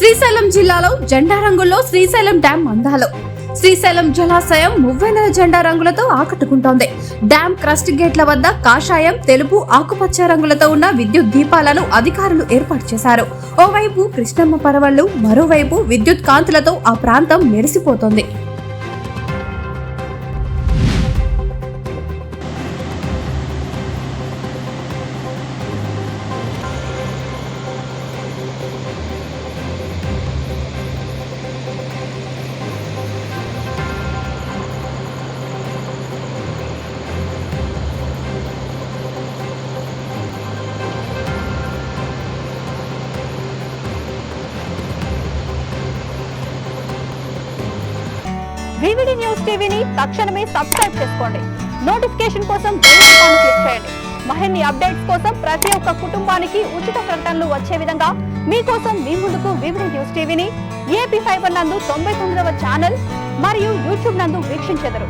శ్రీశైలం జిల్లాలో జెండా రంగుల్లో శ్రీశైలం డ్యాం అందాలు. శ్రీశైలం జలాశయం మువ్వెన్నెల జెండా రంగులతో ఆకట్టుకుంటోంది. డ్యాం క్రస్ట్ గేట్ల వద్ద కాషాయం, తెలుపు, ఆకుపచ్చ రంగులతో ఉన్న విద్యుత్ దీపాలను అధికారులు ఏర్పాటు చేశారు. ఓవైపు కృష్ణమ్మ పరవళ్లు, మరోవైపు విద్యుత్ కాంతులతో ఆ ప్రాంతం మెరిసిపోతోంది. వివిడి న్యూస్ టీవీని తక్షణమే సబ్స్క్రైబ్ చేసుకోండి. నోటిఫికేషన్ కోసం బెల్ ఐకాన్ క్లిక్ చేయండి. మరిన్ని అప్డేట్స్ కోసం ప్రతి ఒక్క కుటుంబానికి ఉచిత ప్రకటనలు వచ్చే విధంగా మీకోసం మీ ముందుకు వివిడి న్యూస్ టీవీని ఏపీ ఫైబర్ నందు 99వ ఛానల్ మరియు యూట్యూబ్ నందు వీక్షించెదరు.